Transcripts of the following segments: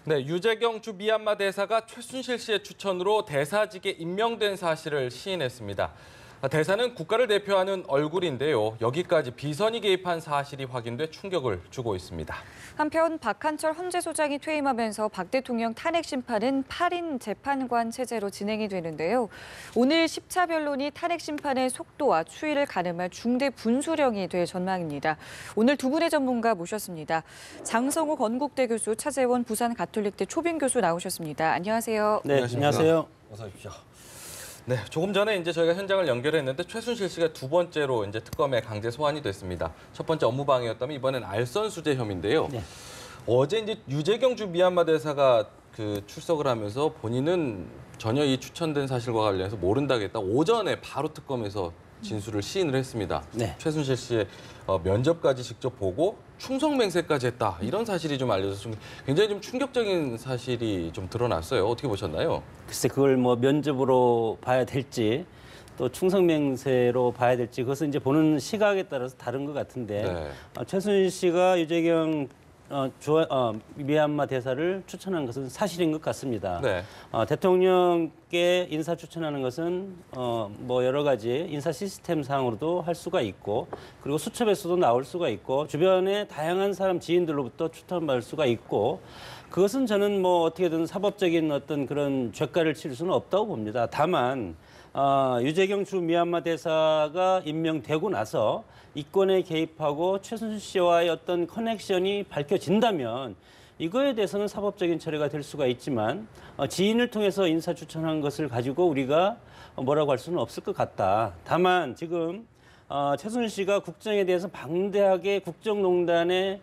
네, 유재경 주 미얀마 대사가 최순실 씨의 추천으로 대사직에 임명된 사실을 시인했습니다. 대사는 국가를 대표하는 얼굴인데요. 여기까지 비선이 개입한 사실이 확인돼 충격을 주고 있습니다. 한편 박한철 헌재소장이 퇴임하면서 박 대통령 탄핵 심판은 8인 재판관 체제로 진행이 되는데요. 오늘 10차 변론이 탄핵 심판의 속도와 추이를 가늠할 중대 분수령이 될 전망입니다. 오늘 두 분의 전문가 모셨습니다. 장성우 건국대 교수, 차재원 부산 가톨릭대 초빙 교수 나오셨습니다. 안녕하세요. 네, 안녕하세요. 어서 오십시오. 네, 조금 전에 이제 저희가 현장을 연결했는데 최순실 씨가 두 번째로 이제 특검에 강제 소환이 됐습니다. 첫 번째 업무방해였다면 이번엔 알선수재 혐의인데요. 네. 어제 이제 유재경 주 미얀마 대사가 출석을 하면서 본인은 전혀 이 추천된 사실과 관련해서 모른다겠다. 오전에 바로 특검에서 진술을 시인을 했습니다. 네. 최순실 씨의 면접까지 직접 보고 충성맹세까지 했다. 이런 사실이 좀 알려져서 굉장히 좀 충격적인 사실이 좀 드러났어요. 어떻게 보셨나요? 글쎄 그걸 뭐 면접으로 봐야 될지 또 충성맹세로 봐야 될지 그것은 이제 보는 시각에 따라서 다른 것 같은데 네. 최순실 씨가 유재경 미얀마 대사를 추천한 것은 사실인 것 같습니다. 네. 대통령께 인사 추천하는 것은 뭐 여러 가지 인사 시스템 상으로도 할 수가 있고 그리고 수첩에서도 나올 수가 있고 주변에 다양한 사람 지인들로부터 추천받을 수가 있고 그것은 저는 뭐 어떻게든 사법적인 어떤 그런 죄가를 치를 수는 없다고 봅니다. 다만 유재경 주 미얀마 대사가 임명되고 나서 이권에 개입하고 최순실 씨와의 어떤 커넥션이 밝혀진다면 이거에 대해서는 사법적인 처리가 될 수가 있지만 지인을 통해서 인사 추천한 것을 가지고 우리가 뭐라고 할 수는 없을 것 같다. 다만 지금 최순실 씨가 국정에 대해서 방대하게 국정농단의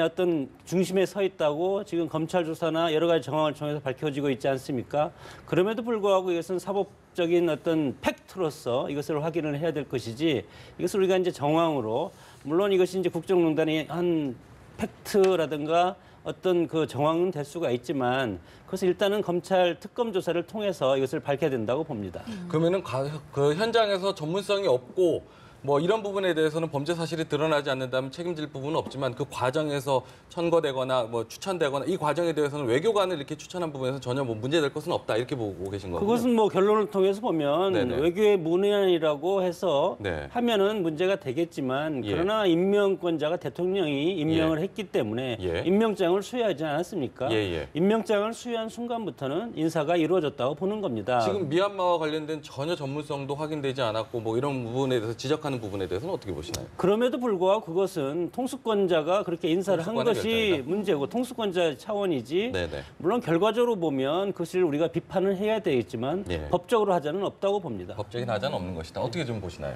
어떤 중심에 서 있다고 지금 검찰 조사나 여러 가지 정황을 통해서 밝혀지고 있지 않습니까? 그럼에도 불구하고 이것은 사법적인 어떤 팩트로서 이것을 확인을 해야 될 것이지 이것을 우리가 이제 정황으로 물론 이것이 이제 국정농단이 한 팩트라든가 어떤 그 정황은 될 수가 있지만 그것을 일단은 검찰 특검 조사를 통해서 이것을 밝혀야 된다고 봅니다. 그러면은 그 현장에서 전문성이 없고 뭐 이런 부분에 대해서는 범죄 사실이 드러나지 않는다면 책임질 부분은 없지만 그 과정에서 천거되거나 뭐 추천되거나 이 과정에 대해서는 외교관을 이렇게 추천한 부분에서 전혀 뭐 문제될 것은 없다 이렇게 보고 계신 거군요. 그것은 뭐 결론을 통해서 보면 네네. 외교의 문외한이라고 해서 네. 하면은 문제가 되겠지만 그러나 임명권자가 대통령이 임명을 했기 때문에 임명장을 수여하지 않았습니까? 임명장을 수여한 순간부터는 인사가 이루어졌다고 보는 겁니다. 지금 미얀마와 관련된 전혀 전문성도 확인되지 않았고 뭐 이런 부분에 대해서 지적하는 부분에 대해서는 어떻게 보시나요? 그럼에도 불구하고 그것은 통수권자가 그렇게 인사를 한 것이 결정이다. 문제고 통수권자 차원이지 네네. 물론 결과적으로 보면 그것을 우리가 비판을 해야 되겠지만 법적으로 하자는 없다고 봅니다. 법적인 하자는 없는 것이다. 어떻게 좀 보시나요?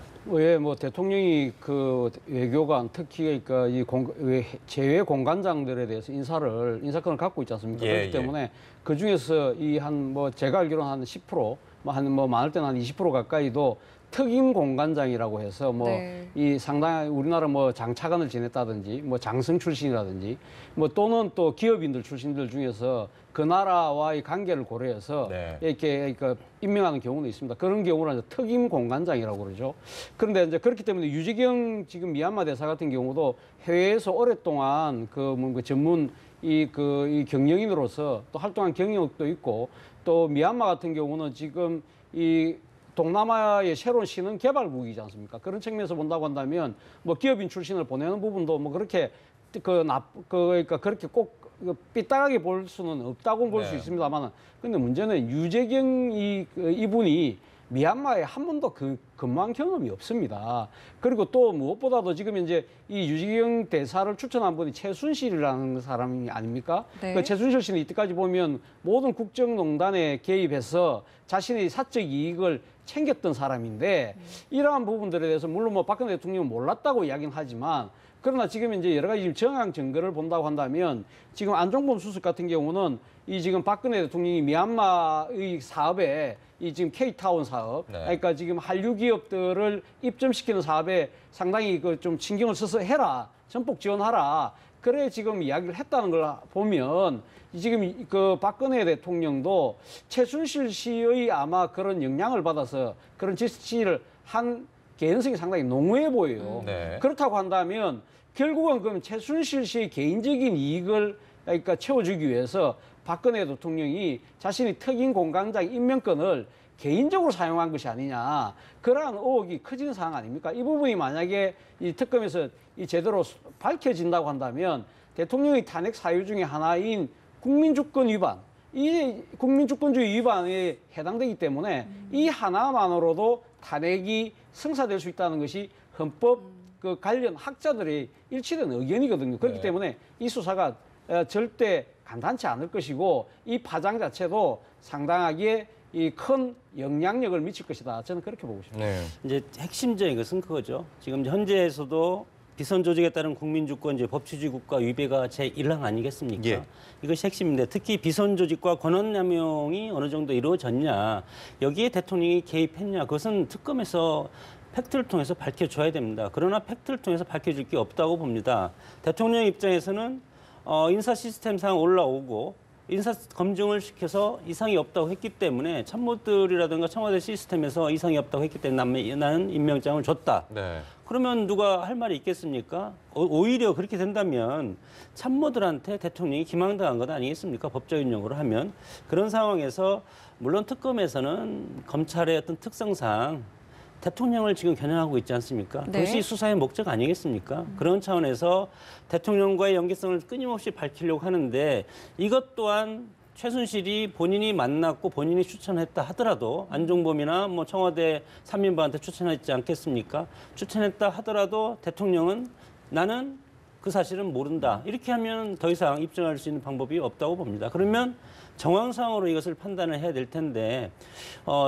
뭐 대통령이 그 외교관 특히 그러니까 이 제외 공관장들에 대해서 인사권을 갖고 있지 않습니까? 그렇기 때문에 그 중에서 이 한 뭐 제가 알기로는 한 10% 뭐 많을 때는 한 20% 가까이도 특임 공관장이라고 해서 이 상당히 우리나라 뭐 장차관을 지냈다든지 뭐 장성 출신이라든지 뭐 또는 또 기업인들 출신들 중에서 그 나라와의 관계를 고려해서 이렇게 임명하는 경우도 있습니다. 그런 경우는 특임 공관장이라고 그러죠. 그런데 이제 그렇기 때문에 유재경 지금 미얀마 대사 같은 경우도 해외에서 오랫동안 그 전문 이 경영인으로서 또 활동한 경력도 있고 또 미얀마 같은 경우는 지금 이 동남아의 새로운 신흥 개발국이지 않습니까? 그런 측면에서 본다고 한다면 뭐 기업인 출신을 보내는 부분도 뭐 그렇게 그러니까 그렇게 꼭 삐딱하게 볼 수는 없다고 볼 수 있습니다만, 근데 문제는 유재경 이분이 미얀마에 한 번도 근무한 경험이 없습니다. 그리고 또 무엇보다도 지금 이제 이 유재경 대사를 추천한 분이 최순실이라는 사람이 아닙니까? 그 최순실 씨는 이때까지 보면 모든 국정농단에 개입해서 자신의 사적 이익을 챙겼던 사람인데 이러한 부분들에 대해서 물론 뭐 박근혜 대통령은 몰랐다고 이야기는 하지만 그러나 지금 이제 여러 가지 정황 증거를 본다고 한다면 지금 안종범 수석 같은 경우는 이 지금 박근혜 대통령이 미얀마의 사업에 이 지금 K타운 사업, 그러니까 지금 한류 기업들을 입점시키는 사업에 상당히 좀 신경을 써서 해라, 전폭 지원하라. 그래 지금 이야기를 했다는 걸 보면 지금 그 박근혜 대통령도 최순실 씨의 아마 그런 영향을 받아서 그런 지시를 한 개연성이 상당히 농후해 보여요. 그렇다고 한다면 결국은 그럼 최순실 씨의 개인적인 이익을 그러니까 채워주기 위해서 박근혜 대통령이 자신이 특임 공관장 임명권을 개인적으로 사용한 것이 아니냐, 그러한 의혹이 커지는 사항 아닙니까? 이 부분이 만약에 이 특검에서 이 제대로 밝혀진다고 한다면 대통령의 탄핵 사유 중에 하나인 국민주권 위반, 이 국민주권주의 위반에 해당되기 때문에 이 하나만으로도 탄핵이 성사될 수 있다는 것이 헌법 그 관련 학자들의 일치된 의견이거든요. 그렇기 때문에 이 수사가 절대 간단치 않을 것이고 이 파장 자체도 상당하게 이 큰 영향력을 미칠 것이다. 저는 그렇게 보고 싶습니다. 네. 이제 핵심적인 것은 그거죠. 지금 현재에서도 비선 조직에 따른 국민주권제 법치주의 국가 위배가 제1항 아니겠습니까? 예. 이것이 핵심인데 특히 비선 조직과 권한남용이 어느 정도 이루어졌냐, 여기에 대통령이 개입했냐, 그것은 특검에서 팩트를 통해서 밝혀줘야 됩니다. 그러나 팩트를 통해서 밝혀줄 게 없다고 봅니다. 대통령 입장에서는 인사 시스템상 올라오고 인사 검증을 시켜서 이상이 없다고 했기 때문에 참모들이라든가 청와대 시스템에서 이상이 없다고 했기 때문에 나는 임명장을 줬다. 네. 그러면 누가 할 말이 있겠습니까? 오히려 그렇게 된다면 참모들한테 대통령이 기망당한 것 아니겠습니까? 법적인 용어로 하면. 그런 상황에서 물론 특검에서는 검찰의 어떤 특성상 대통령을 지금 겨냥하고 있지 않습니까? 네. 그것이 수사의 목적 아니겠습니까? 그런 차원에서 대통령과의 연계성을 끊임없이 밝히려고 하는데 이것 또한 최순실이 본인이 만났고 본인이 추천했다 하더라도 안종범이나 뭐 청와대 3인방한테 추천했지 않겠습니까? 추천했다 하더라도 대통령은 나는 그 사실은 모른다. 이렇게 하면 더 이상 입증할 수 있는 방법이 없다고 봅니다. 그러면 정황상으로 이것을 판단을 해야 될 텐데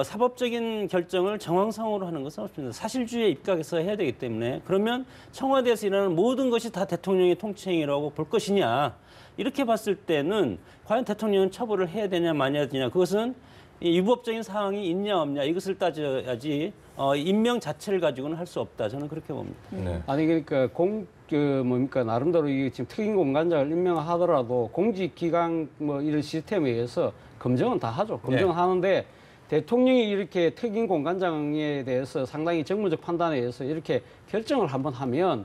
사법적인 결정을 정황상으로 하는 것은 없습니다. 사실주의에 입각해서 해야 되기 때문에 그러면 청와대에서 일하는 모든 것이 다 대통령의 통치행위라고 볼 것이냐, 이렇게 봤을 때는 과연 대통령은 처벌을 해야 되냐 마냐 되냐, 그것은 이 위법적인 사항이 있냐 없냐 이것을 따져야지 임명 자체를 가지고는 할 수 없다. 저는 그렇게 봅니다. 네. 아니 그러니까 뭡니까 나름대로 이게 지금 특임 공관장을 임명하더라도 공직기강 뭐 이런 시스템에 의해서 검증은 다 하죠. 검증은 하는데 대통령이 이렇게 특임 공관장에 대해서 상당히 정무적 판단에 의해서 이렇게 결정을 한번 하면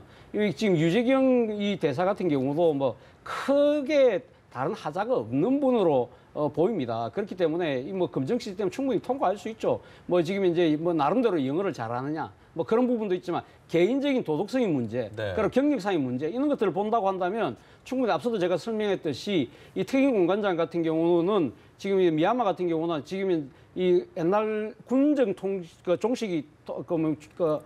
지금 유재경 이 대사 같은 경우도 뭐 크게 다른 하자가 없는 분으로 보입니다. 그렇기 때문에 이 뭐 검증 시스템 충분히 통과할 수 있죠. 뭐 지금 이제 뭐 나름대로 영어를 잘하느냐 뭐 그런 부분도 있지만 개인적인 도덕성의 문제, 네. 그리고 경력상의 문제 이런 것들을 본다고 한다면 충분히 앞서도 제가 설명했듯이 이 특임 공관장 같은 경우는 지금 이 미얀마 같은 경우는 지금 이 옛날 군정 종식이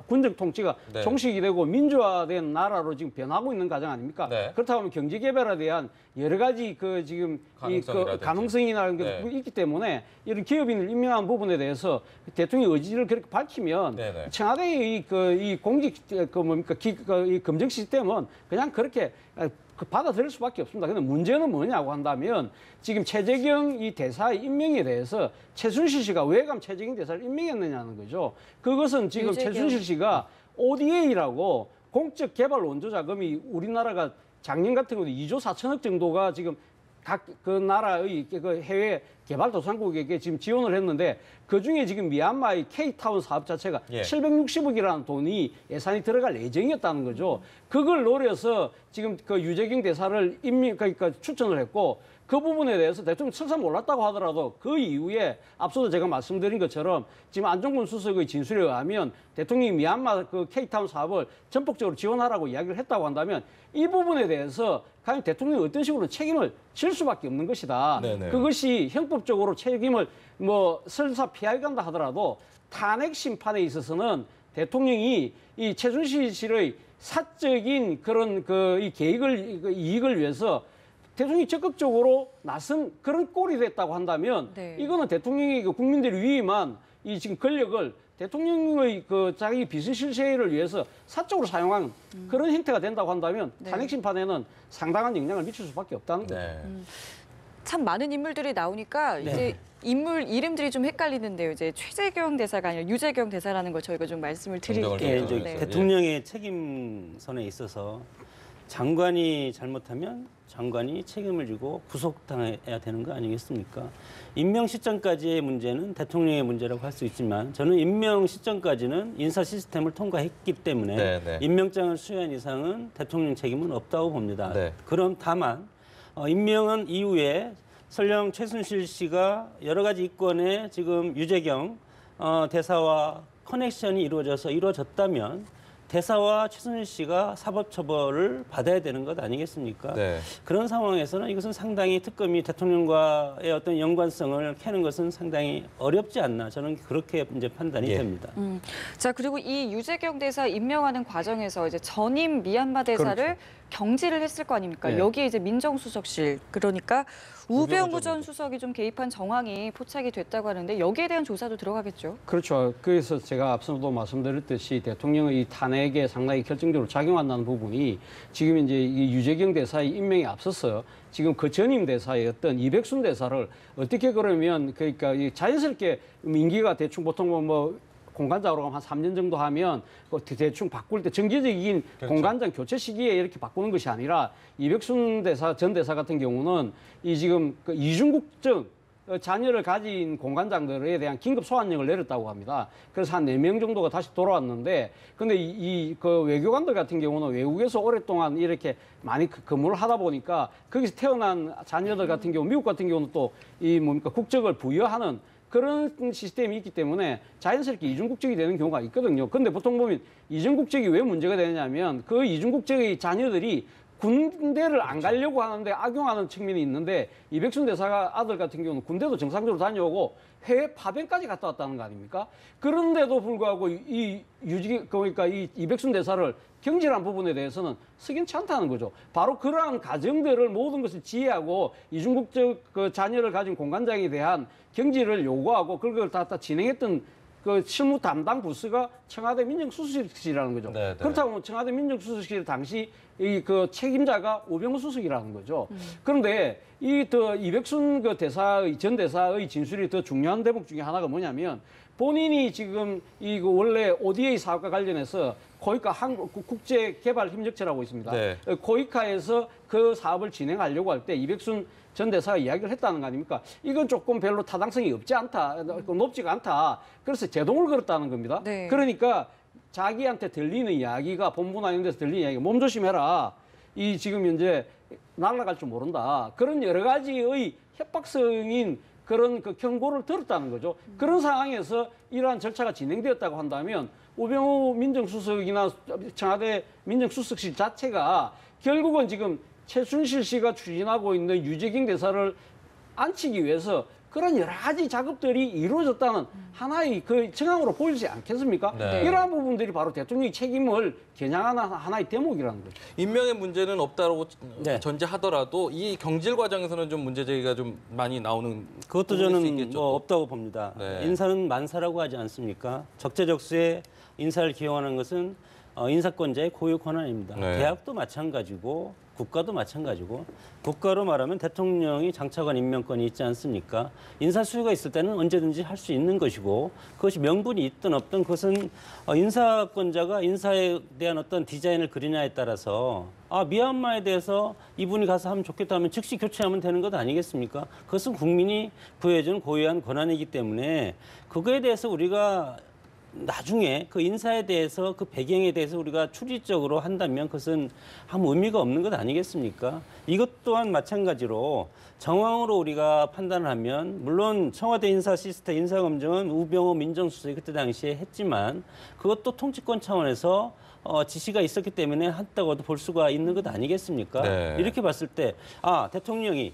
군정 통치가 네. 종식이 되고 민주화된 나라로 지금 변하고 있는 과정 아닙니까? 네. 그렇다고 하면 경제 개발에 대한 여러 가지 그 지금 가능성이라든지. 가능성이나 게 네. 있기 때문에 이런 기업인을 임명한 부분에 대해서 대통령 의지를 그렇게 밝히면 네네. 청와대의 이 공직 이 검증 시스템은 그냥 그렇게 받아들일 수밖에 없습니다. 근데 문제는 뭐냐고 한다면 지금 최재경 이 대사의 임명에 대해서 최순실 씨가 외감 최재경 대사를 임명했느냐는 거죠. 그것은 지금 유재경. 최순실 씨가 ODA라고 공적 개발 원조 자금이 우리나라가 작년 같은 경우도 2조 4천억 정도가 지금 각 그 나라의 그 해외 개발도상국에게 지금 지원을 했는데 그 중에 지금 미얀마의 K타운 사업 자체가 예. 760억이라는 돈이 예산이 들어갈 예정이었다는 거죠. 그걸 노려서 지금 그 유재경 대사를 그러니까 추천을 했고 그 부분에 대해서 대통령 설사 몰랐다고 하더라도 그 이후에 앞서도 제가 말씀드린 것처럼 지금 안종범 수석의 진술에 의하면 대통령이 미얀마 그 K타운 사업을 전폭적으로 지원하라고 이야기를 했다고 한다면 이 부분에 대해서 과연 대통령이 어떤 식으로 책임을 질 수밖에 없는 것이다. 네네. 그것이 형법적으로 책임을 뭐 설사 피해 간다 하더라도 탄핵 심판에 있어서는 대통령이 이 최순실 씨의 사적인 그런 이 계획을 이익을 위해서 대통령이 적극적으로 나선 그런 꼴이 됐다고 한다면 네. 이거는 대통령이 국민들이 위임한 이 지금 권력을 대통령의 자기 비서실세를 위해서 사적으로 사용한 그런 형태가 된다고 한다면 네. 탄핵 심판에는 상당한 영향을 미칠 수밖에 없다는 거죠. 네. 참 많은 인물들이 나오니까 이제 인물 이름들이 좀 헷갈리는데요. 이제 최재경 대사가 아니라 유재경 대사라는 걸 저희가 좀 말씀을 정정을 드릴게요. 좀 이제 네. 대통령의 책임선에 있어서 장관이 잘못하면 장관이 책임을 지고 구속당해야 되는 거 아니겠습니까? 임명 시점까지의 문제는 대통령의 문제라고 할 수 있지만 저는 임명 시점까지는 인사 시스템을 통과했기 때문에 네, 네. 임명장을 수여한 이상은 대통령 책임은 없다고 봅니다. 네. 그럼 다만 임명한 이후에 설령 최순실 씨가 여러 가지 이권에 지금 유재경 대사와 커넥션이 이루어졌다면 대사와 최순실 씨가 사법처벌을 받아야 되는 것 아니겠습니까? 네. 그런 상황에서는 이것은 상당히 특검이 대통령과의 어떤 연관성을 캐는 것은 상당히 어렵지 않나 저는 그렇게 이제 판단이 됩니다. 자, 그리고 이 유재경 대사 임명하는 과정에서 이제 전임 미얀마 대사를 그렇죠. 경질을 했을 거 아닙니까? 네. 여기에 이제 민정수석실, 그러니까 우병우 전 전 수석이 좀 개입한 정황이 포착이 됐다고 하는데 여기에 대한 조사도 들어가겠죠? 그렇죠. 그래서 제가 앞서도 말씀드렸듯이 대통령의 이 탄핵에 상당히 결정적으로 작용한다는 부분이 지금 이제 이 유재경 대사의 임명에 앞서서 지금 그 전임 대사의 어떤 이백순 대사를 어떻게 그러면 그러니까 이 자연스럽게 임기가 대충 보통 뭐 공관장으로 가면 한 3년 정도 하면 대충 바꿀 때 정기적인 그렇죠. 공관장 교체 시기에 이렇게 바꾸는 것이 아니라 이백순 대사 전 대사 같은 경우는 이 지금 그 이중국적 자녀를 가진 공관장들에 대한 긴급 소환령을 내렸다고 합니다. 그래서 한 4명 정도가 다시 돌아왔는데, 근데 그 외교관들 같은 경우는 외국에서 오랫동안 이렇게 많이 근무를 하다 보니까 거기서 태어난 자녀들 같은 경우, 미국 같은 경우는 또 이 뭡니까 국적을 부여하는 그런 시스템이 있기 때문에 자연스럽게 이중국적이 되는 경우가 있거든요. 근데 보통 보면 이중국적이 왜 문제가 되냐면 그 이중국적의 자녀들이 군대를 안 가려고 하는데 악용하는 측면이 있는데 이백순 대사가 아들 같은 경우는 군대도 정상적으로 다녀오고 해외 파병까지 갔다 왔다는 거 아닙니까? 그런데도 불구하고 그러니까 이 이백순 대사를 경질한 부분에 대해서는 석연치 않다는 거죠. 바로 그러한 가정들을 모든 것을 지혜하고 이중국적 그 자녀를 가진 공관장에 대한 경질을 요구하고 그걸 다 진행했던 그 실무 담당 부서가 청와대 민정수석실이라는 거죠. 네, 네. 그렇다고 하면 청와대 민정수석실 당시 이 그 책임자가 우병우 수석이라는 거죠. 그런데 이 더 이백순 그 전 대사의 진술이 더 중요한 대목 중에 하나가 뭐냐면 본인이 지금 이 그 원래 ODA 사업과 관련해서 코이카 국제개발협력체라고 있습니다. 네. 코이카에서 그 사업을 진행하려고 할 때 이백순 전 대사가 이야기를 했다는 거 아닙니까? 이건 조금 별로 타당성이 없지 않다, 높지가 않다. 그래서 제동을 걸었다는 겁니다. 네. 그러니까 자기한테 들리는 이야기가 본부나 이런 데서 들리는 이야기가 몸조심해라. 이 지금 현재 날아갈 줄 모른다. 그런 여러 가지의 협박성인 그런 그 경고를 들었다는 거죠. 그런 상황에서 이러한 절차가 진행되었다고 한다면 우병우 민정수석이나 청와대 민정수석실 자체가 결국은 지금 최순실 씨가 추진하고 있는 유재경 대사를 안치기 위해서 그런 여러 가지 작업들이 이루어졌다는 하나의 그 정황으로 보이지 않겠습니까? 네. 이러한 부분들이 바로 대통령의 책임을 겨냥하는 하나의 대목이라는 거죠. 임명의 문제는 없다고 네. 전제하더라도 이 경질 과정에서는 좀 문제 제기가 좀 많이 나오는 그것도 부분일 수 저는 있겠죠, 뭐 또. 없다고 봅니다. 네. 인사는 만사라고 하지 않습니까? 적재적소에 인사를 기용하는 것은 인사권자의 고유 권한입니다. 네. 대학도 마찬가지고 국가도 마찬가지고 국가로 말하면 대통령이 장차관 임명권이 있지 않습니까? 인사 수요가 있을 때는 언제든지 할 수 있는 것이고 그것이 명분이 있든 없든 그것은 인사권자가 인사에 대한 어떤 디자인을 그리냐에 따라서 미얀마에 대해서 이분이 가서 하면 좋겠다 하면 즉시 교체하면 되는 것 아니겠습니까? 그것은 국민이 부여해준 고유한 권한이기 때문에 그거에 대해서 우리가 나중에 그 인사에 대해서 그 배경에 대해서 우리가 추리적으로 한다면 그것은 아무 의미가 없는 것 아니겠습니까? 이것 또한 마찬가지로 정황으로 우리가 판단을 하면 물론 청와대 인사 시스템 인사검증은 우병우 민정수석이 그때 당시에 했지만 그것도 통치권 차원에서 지시가 있었기 때문에 했다고도 볼 수가 있는 것 아니겠습니까? 네. 이렇게 봤을 때 대통령이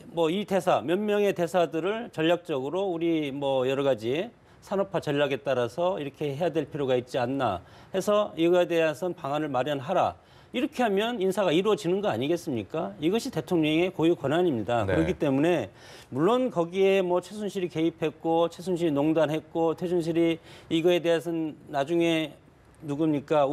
뭐 이 대사 몇 명의 대사들을 전략적으로 우리 뭐 여러 가지 산업화 전략에 따라서 이렇게 해야 될 필요가 있지 않나 해서 이거에 대해서는 방안을 마련하라. 이렇게 하면 인사가 이루어지는 거 아니겠습니까? 이것이 대통령의 고유 권한입니다. 네. 그렇기 때문에 물론 거기에 뭐 최순실이 개입했고 최순실이 농단했고 최순실이 이거에 대해서는 나중에 누굽니까?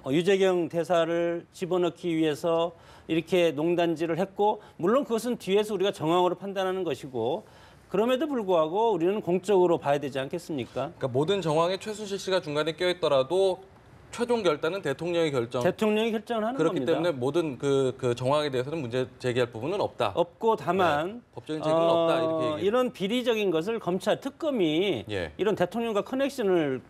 유재경 대사를 집어넣기 위해서 이렇게 농단질을 했고 물론 그것은 뒤에서 우리가 정황으로 판단하는 것이고 그럼에도 불구하고 우리는 공적으로 봐야 되지 않겠습니까? 그러니까 모든 정황에 최순실 씨가 중간에 껴있더라도 최종 결단은 대통령이 대통령이 결정을 하는 그렇기 겁니다. 때문에 모든 그 정황에 대해서는 문제 제기할 부분은 없다. 없고 다만 법적인 책임은 없다 이렇게 얘기해요. 이런 비리적인 것을 검찰 특검이 예. 이런 대통령과 커넥션을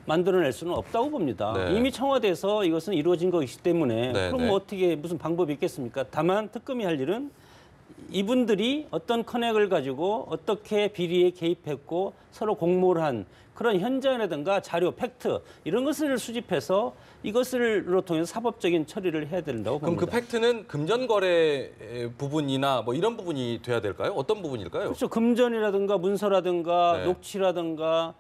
만들어낼 수는 없다고 봅니다. 네. 이미 청와대에서 이것은 이루어진 것이기 때문에 네, 그럼 네. 뭐 어떻게 무슨 방법이 있겠습니까? 다만 특검이 할 일은 이분들이 어떤 커넥을 가지고 어떻게 비리에 개입했고 서로 공모를 한 그런 현장이라든가 자료, 팩트 이런 것을 수집해서 이것을로 통해서 사법적인 처리를 해야 된다고 그럼 봅니다. 그 팩트는 금전 거래 부분이나 뭐 이런 부분이 돼야 될까요? 어떤 부분일까요? 그렇죠. 금전이라든가 문서라든가 네. 녹취라든가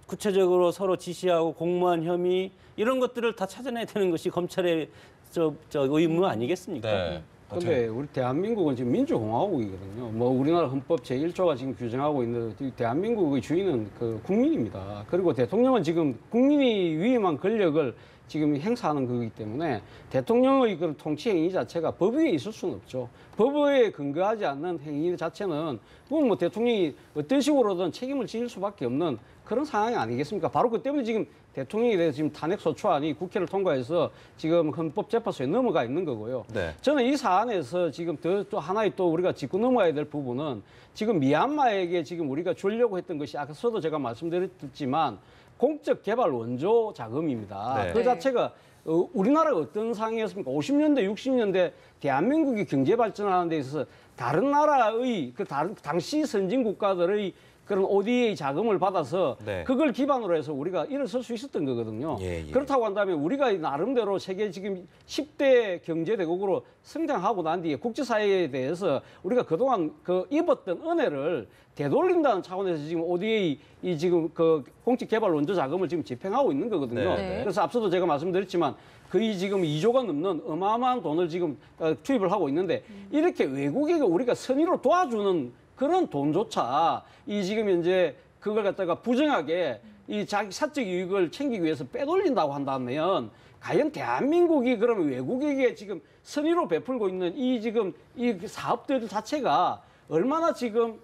구체적으로 서로 지시하고 공모한 혐의 이런 것들을 다 찾아내야 되는 것이 검찰의 저 의무 아니겠습니까? 네. 근데 우리 대한민국은 지금 민주공화국이거든요. 뭐 우리나라 헌법 제1조가 지금 규정하고 있는 이 대한민국의 주인은 그 국민입니다. 그리고 대통령은 지금 국민이 위임한 권력을 지금 행사하는 거기 때문에 대통령의 그 통치 행위 자체가 법 위에 있을 수는 없죠. 법에 근거하지 않는 행위 자체는 그건 뭐 대통령이 어떤 식으로든 책임을 지을 수밖에 없는 그런 상황이 아니겠습니까? 바로 그 때문에 지금 대통령에 대해서 지금 탄핵소추안이 국회를 통과해서 지금 헌법재판소에 넘어가 있는 거고요. 네. 저는 이 사안에서 지금 또 하나의 또 우리가 짚고 넘어가야 될 부분은 지금 미얀마에게 지금 우리가 주려고 했던 것이 아까서도 제가 말씀드렸지만 공적 개발 원조 자금입니다. 네. 그 자체가 우리나라가 어떤 상황이었습니까? 50년대, 60년대 대한민국이 경제 발전하는 데 있어서 다른 나라의 그 다른 당시 선진 국가들의 그런 ODA 자금을 받아서 네. 그걸 기반으로 해서 우리가 일어설 수 있었던 거거든요. 예, 예. 그렇다고 한다면 우리가 나름대로 세계 지금 10대 경제대국으로 성장하고 난 뒤에 국제사회에 대해서 우리가 그동안 그 입었던 은혜를 되돌린다는 차원에서 지금 ODA 이 지금 그 공직개발 원조 자금을 지금 집행하고 있는 거거든요. 네, 네. 그래서 앞서도 제가 말씀드렸지만 거의 지금 2조가 넘는 어마어마한 돈을 지금 투입을 하고 있는데 이렇게 외국에게 우리가 선의로 도와주는 그런 돈조차 이 지금 현재 그걸 갖다가 부정하게 이 자기 사적 이익을 챙기기 위해서 빼돌린다고 한다면 과연 대한민국이 그러면 외국에게 지금 선의로 베풀고 있는 이 지금 이 사업들 자체가 얼마나 지금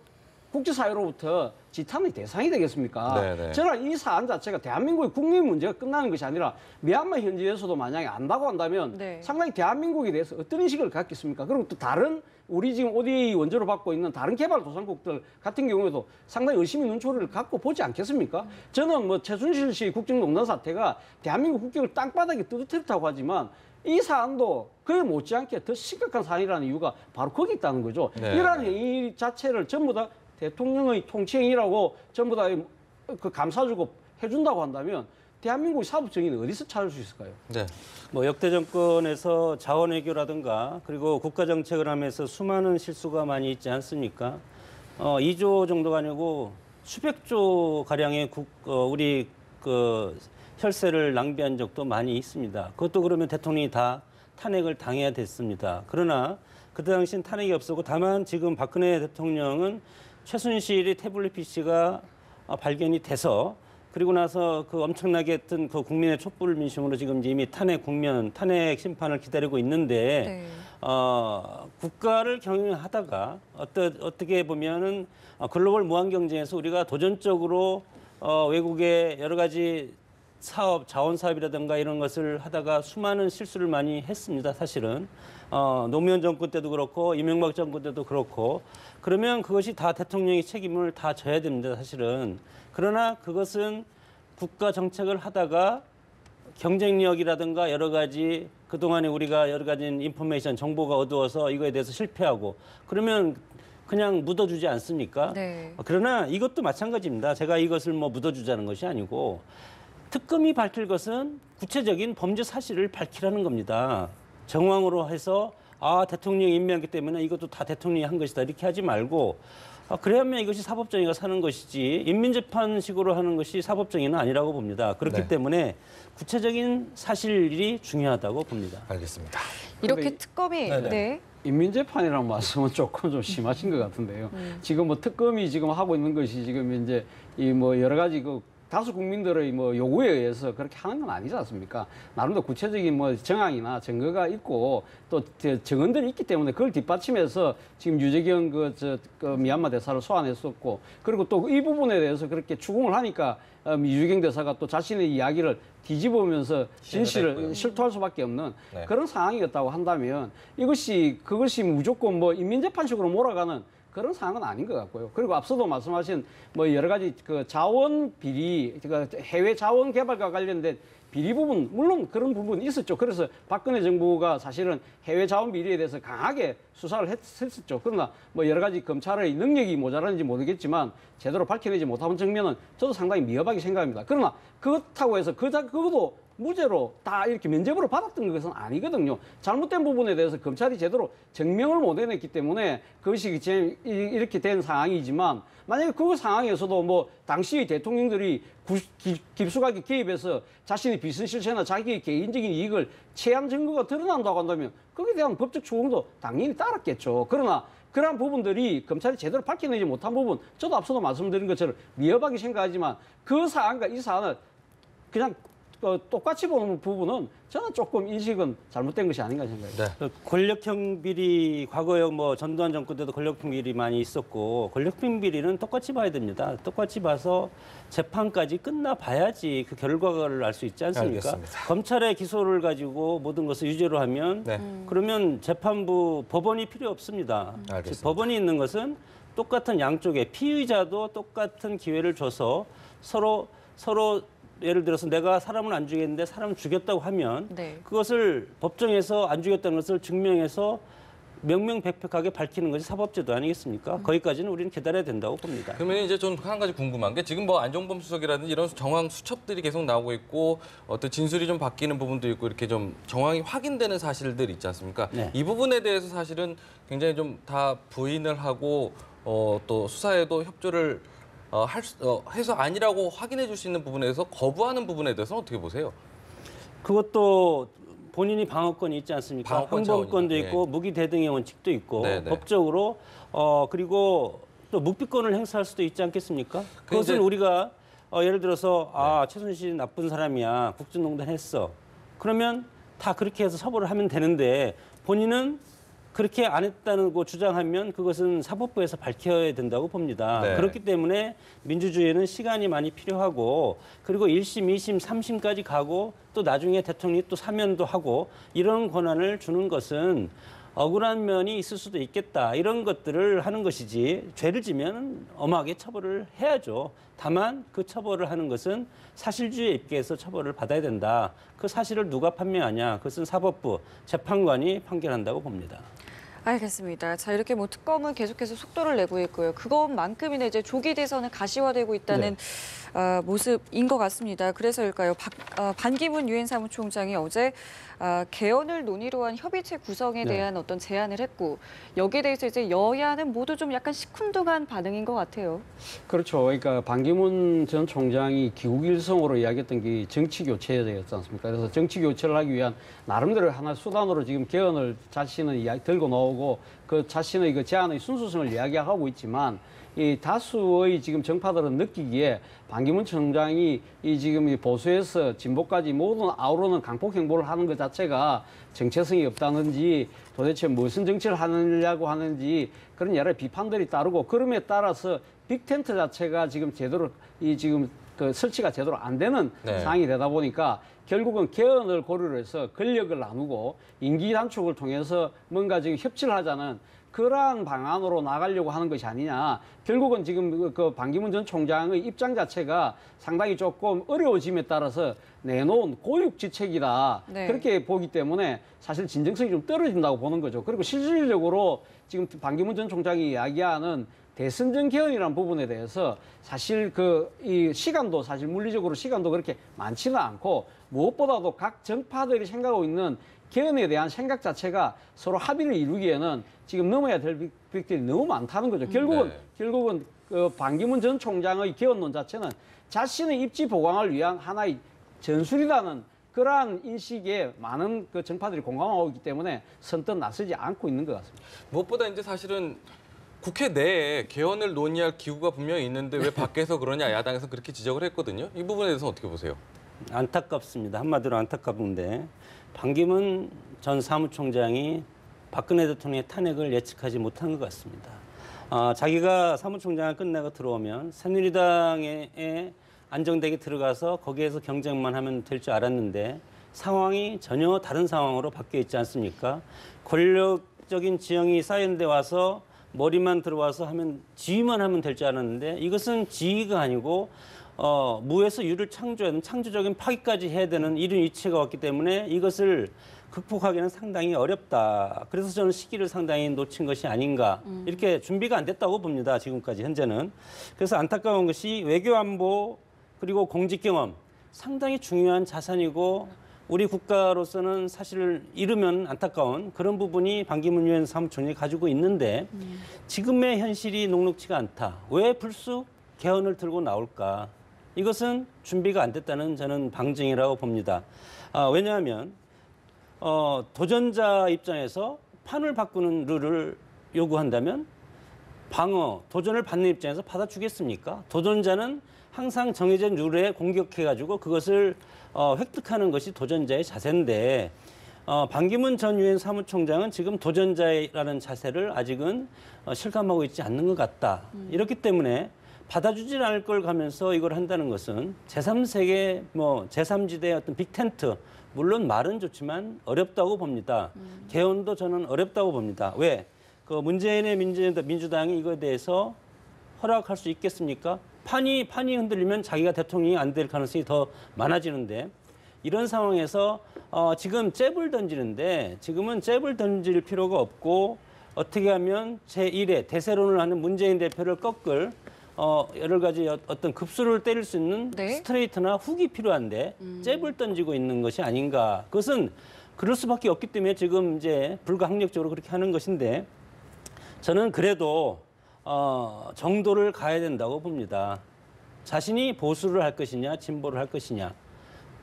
국제사회로부터 지탄의 대상이 되겠습니까? 네네. 저는 이 사안 자체가 대한민국의 국민 문제가 끝나는 것이 아니라 미얀마 현지에서도 만약에 안다고 한다면 네. 상당히 대한민국에 대해서 어떤 인식을 갖겠습니까? 그리고 또 다른 우리 지금 ODA 원조로 받고 있는 다른 개발도상국들 같은 경우에도 상당히 의심의 눈초리를 갖고 보지 않겠습니까? 저는 뭐 최순실 씨 국정농단 사태가 대한민국 국격을 땅바닥에 떨어뜨렸다고 하지만 이 사안도 그에 못지않게 더 심각한 사안이라는 이유가 바로 거기 있다는 거죠. 네. 이러한 행위 자체를 전부 다 대통령의 통치 행위라고 전부 다 그 감싸주고 해준다고 한다면 대한민국의 사법 정의는 어디서 찾을 수 있을까요? 네. 뭐 역대 정권에서 자원 외교라든가 그리고 국가 정책을 하면서 수많은 실수가 많이 있지 않습니까? 2조 정도가 아니고 수백조 가량의 우리 그 혈세를 낭비한 적도 많이 있습니다. 그것도 그러면 대통령이 다 탄핵을 당해야 됐습니다. 그러나 그때 당시엔 탄핵이 없었고 다만 지금 박근혜 대통령은 최순실이 태블릿 PC가 발견이 돼서 그리고 나서 그 엄청나게 했던 그 국민의 촛불 민심으로 지금 이미 탄핵 심판을 기다리고 있는데 네. 국가를 경영하다가 어떻게 보면은 글로벌 무한 경쟁에서 우리가 도전적으로 외국의 여러 가지 자원 사업이라든가 이런 것을 하다가 수많은 실수를 많이 했습니다. 사실은 노무현 정권 때도 그렇고 이명박 정권 때도 그렇고 그러면 그것이 다 대통령이 책임을 다 져야 됩니다. 사실은 그러나 그것은 국가 정책을 하다가 경쟁력이라든가 여러 가지 그동안에 우리가 여러 가지 인포메이션 정보가 어두워서 이거에 대해서 실패하고 그러면 그냥 묻어주지 않습니까? 네. 그러나 이것도 마찬가지입니다. 제가 이것을 뭐 묻어주자는 것이 아니고 특검이 밝힐 것은 구체적인 범죄 사실을 밝히라는 겁니다. 정황으로 해서 대통령이 임명했기 때문에 이것도 다 대통령이 한 것이다 이렇게 하지 말고 그래야만 이것이 사법정의가 사는 것이지 인민재판식으로 하는 것이 사법정의는 아니라고 봅니다. 그렇기 네. 때문에 구체적인 사실이 중요하다고 봅니다. 알겠습니다. 이렇게 근데 특검이 네네. 네. 인민재판이라는 말씀은 조금 좀 심하신 것 같은데요. 지금 뭐 특검이 지금 하고 있는 것이 지금 이제 이 뭐 여러 가지 그 다수 국민들의 뭐 요구에 의해서 그렇게 하는 건 아니지 않습니까? 나름대로 구체적인 뭐 정황이나 증거가 있고 또 증언들이 있기 때문에 그걸 뒷받침해서 지금 유재경 그 미얀마 대사를 소환했었고, 그리고 또 이 부분에 대해서 그렇게 추궁을 하니까 유재경 대사가 또 자신의 이야기를 뒤집으면서 진실을 실토할 수밖에 없는 네. 그런 상황이었다고 한다면 그것이 무조건 뭐 인민재판식으로 몰아가는 그런 상황은 아닌 것 같고요. 그리고 앞서도 말씀하신 뭐 여러 가지 그 자원 비리, 그러니까 해외 자원 개발과 관련된 비리 부분, 물론 그런 부분이 있었죠. 그래서 박근혜 정부가 사실은 해외 자원 비리에 대해서 강하게 수사를 했었죠. 그러나 뭐 여러 가지 검찰의 능력이 모자라는지 모르겠지만 제대로 밝혀내지 못한 측면은 저도 상당히 미흡하게 생각합니다. 그러나 그렇다고 해서 그것도 무죄로 다 이렇게 면죄부를 받았던 것은 아니거든요. 잘못된 부분에 대해서 검찰이 제대로 증명을 못 해냈기 때문에 그것이 이렇게 된 상황이지만, 만약에 그 상황에서도 뭐 당시의 대통령들이 깊숙하게 개입해서 자신의 비선 실체나 자기의 개인적인 이익을 취한 증거가 드러난다고 한다면 거기에 대한 법적 추궁도 당연히 따랐겠죠. 그러나 그러한 부분들이 검찰이 제대로 밝혀내지 못한 부분, 저도 앞서도 말씀드린 것처럼 미흡하게 생각하지만 그 사안과 이 사안을 그냥 똑같이 보는 부분은 저는 조금 인식은 잘못된 것이 아닌가 생각해요. 네. 권력형 비리, 과거에 뭐 전두환 정권 때도 권력형 비리 많이 있었고, 권력형 비리는 똑같이 봐야 됩니다. 똑같이 봐서 재판까지 끝나 봐야지 그 결과를 알 수 있지 않습니까? 알겠습니다. 검찰의 기소를 가지고 모든 것을 유죄로 하면 네. 그러면 재판부, 법원이 필요 없습니다. 알겠습니다. 법원이 있는 것은 똑같은 양쪽에 피의자도 똑같은 기회를 줘서 서로 예를 들어서 내가 사람을 안 죽였는데 사람을 죽였다고 하면 네. 그것을 법정에서 안 죽였다는 것을 증명해서 명명백백하게 밝히는 것이 사법제도 아니겠습니까? 거기까지는 우리는 기다려야 된다고 봅니다. 그러면 이제 좀 한 가지 궁금한 게, 지금 뭐 안종범 수석이라든지 이런 정황 수첩들이 계속 나오고 있고 어떤 진술이 좀 바뀌는 부분도 있고 이렇게 좀 정황이 확인되는 사실들 있지 않습니까? 네. 이 부분에 대해서 사실은 굉장히 좀 다 부인을 하고 또 수사에도 협조를 해서 아니라고 확인해 줄 수 있는 부분에 대해서 거부하는 부분에 대해서는 어떻게 보세요? 그것도 본인이 방어권이 있지 않습니까? 방어권 항범권도 차원이죠. 있고 무기 대등의 원칙도 있고 네네. 법적으로 그리고 또 묵비권을 행사할 수도 있지 않겠습니까? 그것은 이제- 우리가 예를 들어서 최순실 나쁜 사람이야, 국정농단했어. 그러면 다 그렇게 해서 처벌을 하면 되는데 본인은 그렇게 안 했다고 주장하면 그것은 사법부에서 밝혀야 된다고 봅니다. 네. 그렇기 때문에 민주주의는 시간이 많이 필요하고, 그리고 1심, 2심, 3심까지 가고 또 나중에 대통령이 또 사면도 하고 이런 권한을 주는 것은 억울한 면이 있을 수도 있겠다, 이런 것들을 하는 것이지, 죄를 지면 엄하게 처벌을 해야죠. 다만 그 처벌을 하는 것은 사실주의에 입각해서 처벌을 받아야 된다. 그 사실을 누가 판명하냐, 그것은 사법부, 재판관이 판결한다고 봅니다. 알겠습니다. 자, 이렇게 뭐 특검은 계속해서 속도를 내고 있고요. 그것만큼이나 이제 조기 대선은 가시화되고 있다는 모습인 것 같습니다. 그래서일까요? 반기문 유엔 사무총장이 어제 개헌을 논의로 한 협의체 구성에 대한 어떤 제안을 했고, 여기에 대해서 이제 여야는 모두 좀 약간 시큰둥한 반응인 것 같아요. 그렇죠. 그러니까 반기문 전 총장이 기국일성으로 이야기했던 게 정치 교체였지 않습니까? 그래서 정치 교체를 하기 위한 나름대로 하나 수단으로 지금 개헌을 자신은 들고 나오고 그 자신의 그 제안의 순수성을 이야기하고 있지만, 이 다수의 지금 정파들은 느끼기에 반기문 총장이 이 지금 이 보수에서 진보까지 모든 아우르는 강폭 행보를 하는 것 자체가 정체성이 없다는지, 도대체 무슨 정치를 하느냐고 하는지 그런 여러 비판들이 따르고, 그럼에 따라서 빅텐트 자체가 지금 제대로 지금 그 설치가 제대로 안 되는 네. 상황이 되다 보니까 결국은 개헌을 고려를 해서 권력을 나누고 임기 단축을 통해서 뭔가 지금 협치를 하자는 그러한 방안으로 나가려고 하는 것이 아니냐. 결국은 지금 그 반기문 전 총장의 입장 자체가 상당히 조금 어려워짐에 따라서 내놓은 고육지책이다. 네. 그렇게 보기 때문에 사실 진정성이 좀 떨어진다고 보는 거죠. 그리고 실질적으로 지금 반기문 전 총장이 이야기하는 대선전 개헌이라는 부분에 대해서 사실 이 시간도 사실 물리적으로 시간도 그렇게 많지는 않고, 무엇보다도 각 정파들이 생각하고 있는 개헌에 대한 생각 자체가 서로 합의를 이루기에는 지금 넘어야 될 빅들이 너무 많다는 거죠. 결국은 그 반기문 전 총장의 개헌론 자체는 자신의 입지 보강을 위한 하나의 전술이라는 그러한 인식에 많은 그 정파들이 공감하고 있기 때문에 선뜻 나서지 않고 있는 것 같습니다. 무엇보다 이제 사실은 국회 내에 개헌을 논의할 기구가 분명히 있는데 왜 밖에서 그러냐, 야당에서 그렇게 지적을 했거든요. 이 부분에 대해서 어떻게 보세요? 안타깝습니다. 한마디로 안타깝은데 반기문 전 사무총장이 박근혜 대통령의 탄핵을 예측하지 못한 것 같습니다. 자기가 사무총장을 끝내고 들어오면 새누리당에 안정되게 들어가서 거기에서 경쟁만 하면 될 줄 알았는데 상황이 전혀 다른 상황으로 바뀌어 있지 않습니까? 권력적인 지형이 쌓인 데 와서 머리만 들어와서 하면 지휘만 하면 될 줄 알았는데 이것은 지휘가 아니고 무에서 유를 창조하는 창조적인 파기까지 해야 되는 이런 위치가 왔기 때문에 이것을 극복하기는 상당히 어렵다. 그래서 저는 시기를 상당히 놓친 것이 아닌가. 이렇게 준비가 안 됐다고 봅니다. 지금까지 현재는. 그래서 안타까운 것이 외교안보 그리고 공직 경험 상당히 중요한 자산이고 우리 국가로서는 사실 잃으면 안타까운 그런 부분이 반기문 유엔 사무총장이 가지고 있는데 지금의 현실이 녹록치가 않다. 왜 불쑥 개헌을 들고 나올까? 이것은 준비가 안 됐다는 저는 방증이라고 봅니다. 왜냐하면 도전자 입장에서 판을 바꾸는 룰을 요구한다면 도전을 받는 입장에서 받아주겠습니까? 도전자는 항상 정해진 룰에 공격해가지고 그것을 획득하는 것이 도전자의 자세인데 반기문 전 유엔 사무총장은 지금 도전자라는 자세를 아직은 실감하고 있지 않는 것 같다. 이렇기 때문에 받아주지 않을 걸 가면서 이걸 한다는 것은 제3세계 제3지대의 어떤 빅텐트 물론 말은 좋지만 어렵다고 봅니다. 개헌도 저는 어렵다고 봅니다. 왜? 그 문재인의 민주당이 이거에 대해서 허락할 수 있겠습니까? 판이 흔들리면 자기가 대통령이 안 될 가능성이 더 많아지는데 이런 상황에서 지금 잽을 던지는데 지금은 잽을 던질 필요가 없고 어떻게 하면 제1의 대세론을 하는 문재인 대표를 꺾을 여러 가지 어떤 급수를 때릴 수 있는 네. 스트레이트나 훅이 필요한데 잽을 던지고 있는 것이 아닌가. 그것은 그럴 수밖에 없기 때문에 지금 이제 불가항력적으로 그렇게 하는 것인데 저는 그래도 정도를 가야 된다고 봅니다. 자신이 보수를 할 것이냐 진보를 할 것이냐.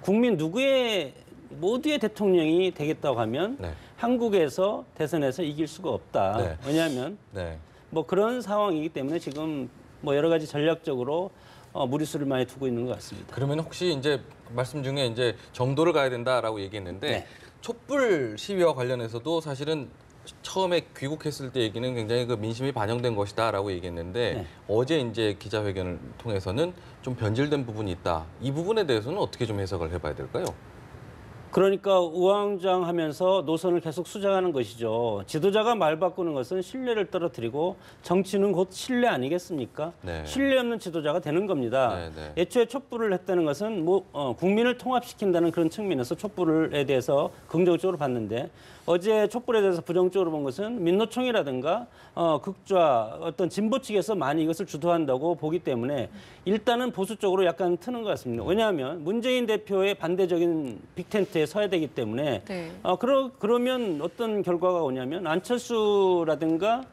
국민 모두의 대통령이 되겠다고 하면 네. 한국에서 대선에서 이길 수가 없다. 네. 왜냐하면 네. 그런 상황이기 때문에 지금 여러 가지 전략적으로 무리수를 많이 두고 있는 것 같습니다. 그러면 혹시 이제 말씀 중에 이제 정도를 가야 된다라고 얘기했는데 네. 촛불 시위와 관련해서도 사실은 처음에 귀국했을 때 얘기는 굉장히 그 민심이 반영된 것이다라고 얘기했는데 네. 어제 이제 기자회견을 통해서는 좀 변질된 부분이 있다. 이 부분에 대해서는 어떻게 좀 해석을 해봐야 될까요? 그러니까 우왕좌왕하면서 노선을 계속 수정하는 것이죠. 지도자가 말 바꾸는 것은 신뢰를 떨어뜨리고 정치는 곧 신뢰 아니겠습니까? 네. 신뢰 없는 지도자가 되는 겁니다. 네, 네. 애초에 촛불을 했다는 것은 국민을 통합시킨다는 그런 측면에서 촛불에 대해서 긍정적으로 봤는데 어제 촛불에 대해서 부정적으로 본 것은 민노총이라든가 극좌 어떤 진보 측에서 많이 이것을 주도한다고 보기 때문에 일단은 보수 쪽으로 약간 트는 것 같습니다. 왜냐하면 문재인 대표의 반대적인 빅텐트에 서야 되기 때문에 네. 그러면 어떤 결과가 오냐면 안철수라든가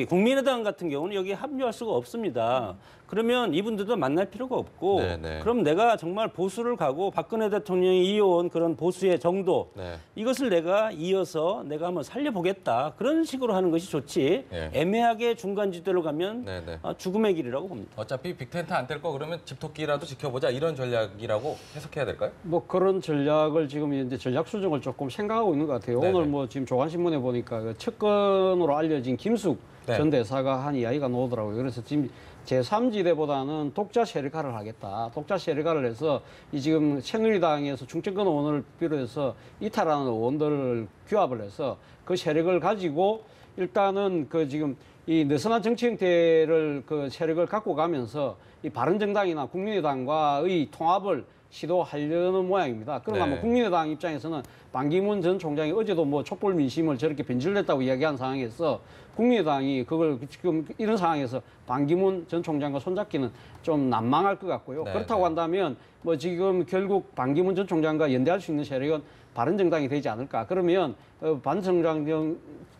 국민의당 같은 경우는 여기에 합류할 수가 없습니다. 그러면 이분들도 만날 필요가 없고 네네. 그럼 내가 정말 보수를 가고 박근혜 대통령이 이어온 그런 보수의 정도 네. 이것을 내가 이어서 내가 한번 살려보겠다. 그런 식으로 하는 것이 좋지 네. 애매하게 중간지대로 가면 네네. 죽음의 길이라고 봅니다. 어차피 빅텐트 안 뗄 거 그러면 집토끼라도 지켜보자 이런 전략이라고 해석해야 될까요? 그런 전략을 지금 이제 전략 수정을 조금 생각하고 있는 것 같아요. 네네. 오늘 지금 조간신문에 보니까 그 측근으로 알려진 김숙 네. 전 대사가 한 이야기가 나오더라고요. 그래서 지금 제3지대보다는 독자 세력화를 하겠다. 독자 세력화를 해서 지금 새누리당에서 중정권 의원을 비롯해서 이탈하는 의원들을 규합을 해서 그 세력을 가지고 일단은 지금 이 느슨한 정치 형태를 세력을 갖고 가면서 이 바른정당이나 국민의당과의 통합을 시도하려는 모양입니다. 그러나 네. 국민의당 입장에서는 반기문 전 총장이 어제도 촛불 민심을 저렇게 변질됐다고 이야기한 상황에서 국민의당이 그걸 지금 이런 상황에서 반기문 전 총장과 손잡기는 좀 난망할 것 같고요. 네, 그렇다고 네. 한다면 지금 결국 반기문 전 총장과 연대할 수 있는 세력은 바른정당이 되지 않을까. 그러면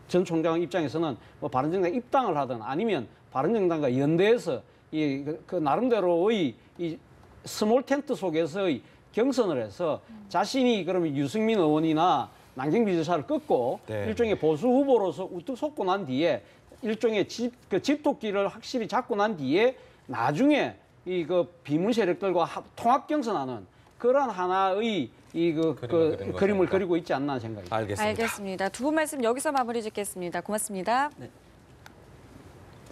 전 총장 입장에서는 바른정당 입당을 하든 아니면 바른정당과 연대해서 나름대로의 이 스몰 텐트 속에서의 경선을 해서 자신이 그러면 유승민 의원이나 남경필 지사를 꺾고 네. 일종의 보수 후보로서 우뚝 솟고 난 뒤에 일종의 집토끼를 확실히 잡고 난 뒤에 나중에 비문 세력들과 통합 경선하는 그런 하나의 그림을 그리고 있지 않나 생각이 듭니다. 알겠습니다. 알겠습니다. 두 분 말씀 여기서 마무리 짓겠습니다. 고맙습니다. 네.